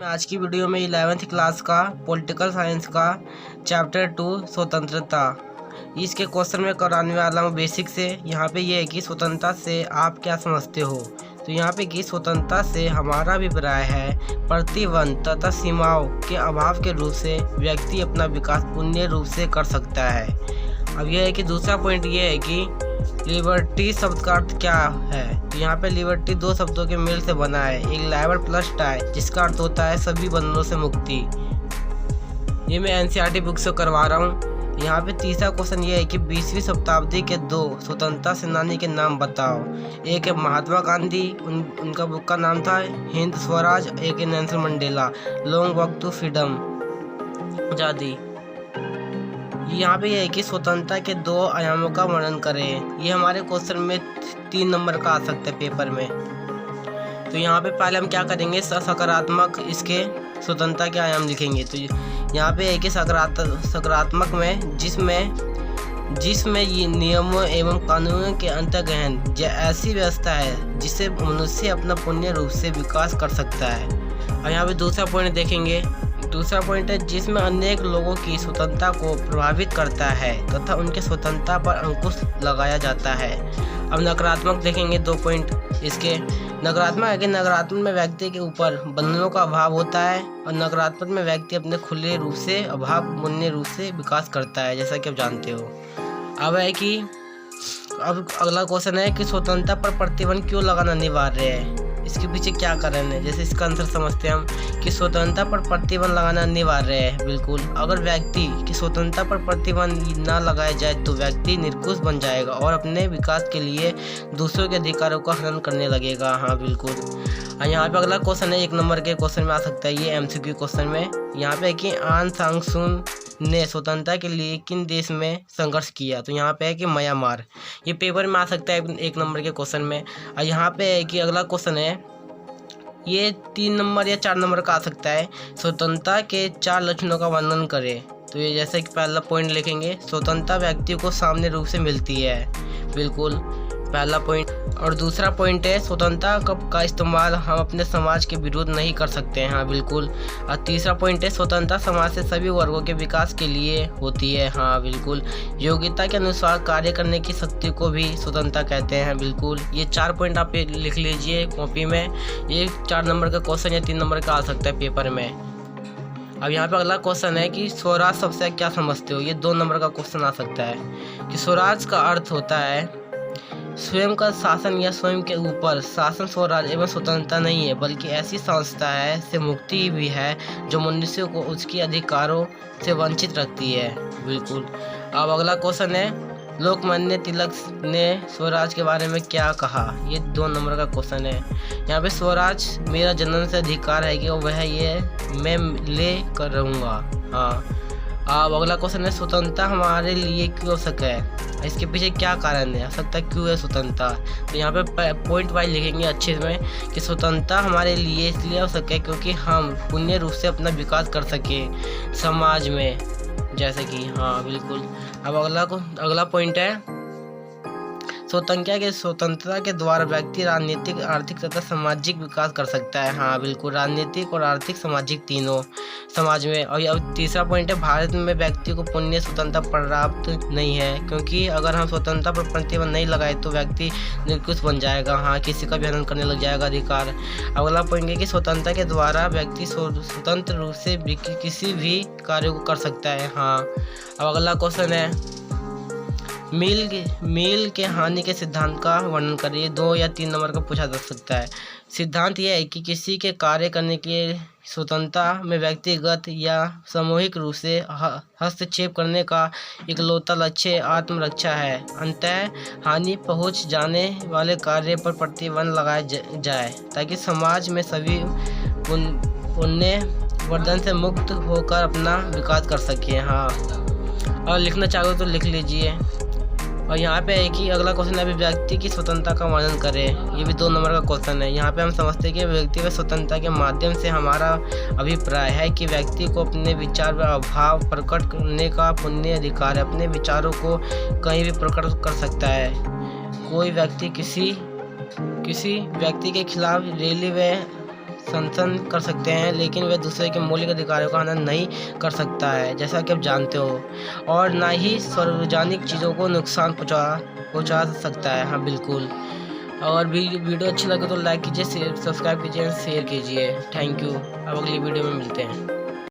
मैं आज की वीडियो में 11वीं क्लास का पॉलिटिकल साइंस का चैप्टर 2 स्वतंत्रता इसके क्वेश्चन में कराने वाला हूँ बेसिक से। यहाँ पे ये है कि स्वतंत्रता से आप क्या समझते हो। तो यहाँ पे कि स्वतंत्रता से हमारा अभिप्राय है प्रतिबंध तथा सीमाओं के अभाव के रूप से व्यक्ति अपना विकास पूर्ण रूप से कर सकता है। अब यह है कि दूसरा पॉइंट ये है कि लिबर्टी शब्द का अर्थ क्या है। तो यहाँ पे लिबर्टी दो शब्दों के मेल से बना है, एक लाइबर प्लस टाई जिसका अर्थ होता है सभी बंधनों से मुक्ति। ये मैं एनसीईआरटी बुक से करवा रहा हूँ। यहाँ पे तीसरा क्वेश्चन ये है कि 20वीं शताब्दी के दो स्वतंत्रता सेनानी के नाम बताओ। एक है महात्मा गांधी, उनका बुक का नाम था हिंद स्वराज। एक है Nelson Mandela, long walk to freedom, आज़ादी। यहाँ पे ये है कि स्वतंत्रता के दो आयामों का वर्णन करें। ये हमारे क्वेश्चन में 3 नंबर का आ सकता है पेपर में। तो यहाँ पे पहले हम क्या करेंगे, सकारात्मक इसके स्वतंत्रता के आयाम लिखेंगे। तो यहाँ पे है कि सकारात्मक में जिसमें ये नियमों एवं कानूनों के अंतर्गहन ऐसी व्यवस्था है जिससे मनुष्य अपना पूर्ण रूप से विकास कर सकता है। और यहाँ पे दूसरा पॉइंट देखेंगे। दूसरा पॉइंट है जिसमें अनेक लोगों की स्वतंत्रता को प्रभावित करता है तथा उनके स्वतंत्रता पर अंकुश लगाया जाता है। अब नकारात्मक देखेंगे 2 पॉइंट इसके। नकारात्मक है कि नकारात्मक में व्यक्ति के ऊपर बंधनों का अभाव होता है और नकारात्मक में व्यक्ति अपने खुले रूप से पूर्ण रूप से विकास करता है, जैसा कि आप जानते हो। अब है कि अब अगला क्वेश्चन है कि स्वतंत्रता पर प्रतिबंध क्यों लगाना अनिवार्य है, इसके पीछे क्या कारण है। जैसे इसका आंसर समझते हैं हम कि स्वतंत्रता पर प्रतिबंध लगाना अनिवार्य है। बिल्कुल, अगर व्यक्ति की स्वतंत्रता पर प्रतिबंध ना लगाया जाए तो व्यक्ति निर्कुश बन जाएगा और अपने विकास के लिए दूसरों के अधिकारों का हनन करने लगेगा। हाँ बिल्कुल। और यहाँ पे अगला क्वेश्चन है 1 नंबर के क्वेश्चन में आ सकता है, ये एमसीक्यू क्वेश्चन में। यहाँ पे कि आन सांग सुन ने स्वतंत्रता के लिए किन देश में संघर्ष किया। तो यहाँ पे है कि म्यांमार। ये पेपर में आ सकता है 1 नंबर के क्वेश्चन में। और यहाँ पे है कि अगला क्वेश्चन है, ये 3 नंबर या 4 नंबर का आ सकता है, स्वतंत्रता के 4 लक्षणों का वर्णन करें। तो ये जैसे कि पहला पॉइंट लिखेंगे, स्वतंत्रता व्यक्ति को सामान्य रूप से मिलती है। बिल्कुल, पहला पॉइंट। और दूसरा पॉइंट है स्वतंत्रता का इस्तेमाल हम अपने समाज के विरुद्ध नहीं कर सकते हैं। हाँ बिल्कुल। और तीसरा पॉइंट है स्वतंत्रता समाज से सभी वर्गों के विकास के लिए होती है। हाँ बिल्कुल। योग्यता के अनुसार कार्य करने की शक्ति को भी स्वतंत्रता कहते हैं। बिल्कुल। ये 4 पॉइंट आप लिख लीजिए कॉपी में। ये 4 नंबर का क्वेश्चन या 3 नंबर का आ सकता है पेपर में। अब यहाँ पे अगला क्वेश्चन है कि स्वराज शब्द से क्या समझते हो। ये 2 नंबर का क्वेश्चन आ सकता है कि स्वराज का अर्थ होता है स्वयं का शासन या स्वयं के ऊपर शासन। स्वराज एवं स्वतंत्रता नहीं है बल्कि ऐसी संस्था है से मुक्ति भी है जो मनुष्य को उसके अधिकारों से वंचित रखती है। बिल्कुल। अब अगला क्वेश्चन है लोकमान्य तिलक ने स्वराज के बारे में क्या कहा। ये 2 नंबर का क्वेश्चन है। यहाँ पे स्वराज मेरा जन्म से अधिकार है कि वह ये मैं ले कर रहूँगा। हाँ। अब अगला क्वेश्चन है स्वतंत्रता हमारे लिए क्यों आवश्यक है, इसके पीछे क्या कारण है, आवश्यकता क्यों है स्वतंत्रता। तो यहाँ पे पॉइंट वाइज लिखेंगे अच्छे में कि स्वतंत्रता हमारे लिए इसलिए आवश्यक है क्योंकि हम पूर्ण रूप से अपना विकास कर सके समाज में, जैसे कि। हाँ बिल्कुल। अब अगला पॉइंट है स्वतंत्रता के द्वारा व्यक्ति राजनीतिक, आर्थिक तथा सामाजिक विकास कर सकता है। हाँ बिल्कुल। राजनीतिक और आर्थिक सामाजिक तीनों समाज में। और अब तीसरा पॉइंट है भारत में व्यक्ति को पूर्ण स्वतंत्रता पर्याप्त नहीं है क्योंकि अगर हम स्वतंत्रता पर प्रतिबंध नहीं लगाए तो व्यक्ति निर्कुश बन जाएगा। हाँ, किसी का भी हनन करने लग जाएगा अधिकार। अगला पॉइंट है कि स्वतंत्रता के द्वारा व्यक्ति स्वतंत्र रूप से किसी भी कार्य को कर सकता है। हाँ। अब अगला क्वेश्चन है मील के हानि के सिद्धांत का वर्णन करिए। 2 या 3 नंबर का पूछा जा सकता है। सिद्धांत यह है कि किसी के कार्य करने के स्वतंत्रता में व्यक्तिगत या सामूहिक रूप से हस्तक्षेप करने का इकलौता लक्ष्य आत्मरक्षा है। अंततः हानि पहुंच जाने वाले कार्य पर प्रतिबंध लगाया जाए ताकि समाज में सभी पुण्य वर्धन से मुक्त होकर अपना विकास कर सके। हाँ। और लिखना चाहो तो लिख लीजिए। और यहाँ पे है कि अगला क्वेश्चन है व्यक्ति की स्वतंत्रता का वर्णन करें। ये भी 2 नंबर का क्वेश्चन है। यहाँ पे हम समझते हैं कि व्यक्ति व स्वतंत्रता के माध्यम से हमारा अभिप्राय है कि व्यक्ति को अपने विचार व अभाव प्रकट करने का पूर्ण अधिकार है। अपने विचारों को कहीं भी प्रकट कर सकता है। कोई व्यक्ति किसी व्यक्ति के खिलाफ रैली व शासन कर सकते हैं, लेकिन वह दूसरे के मौलिक अधिकारों का हनन नहीं कर सकता है, जैसा कि आप जानते हो, और ना ही सार्वजनिक चीज़ों को नुकसान पहुंचा सकता है। हाँ बिल्कुल। और भी वीडियो अच्छी लगे तो लाइक कीजिए, सब्सक्राइब कीजिए, शेयर कीजिए। Thank you. अब अगली वीडियो में मिलते हैं।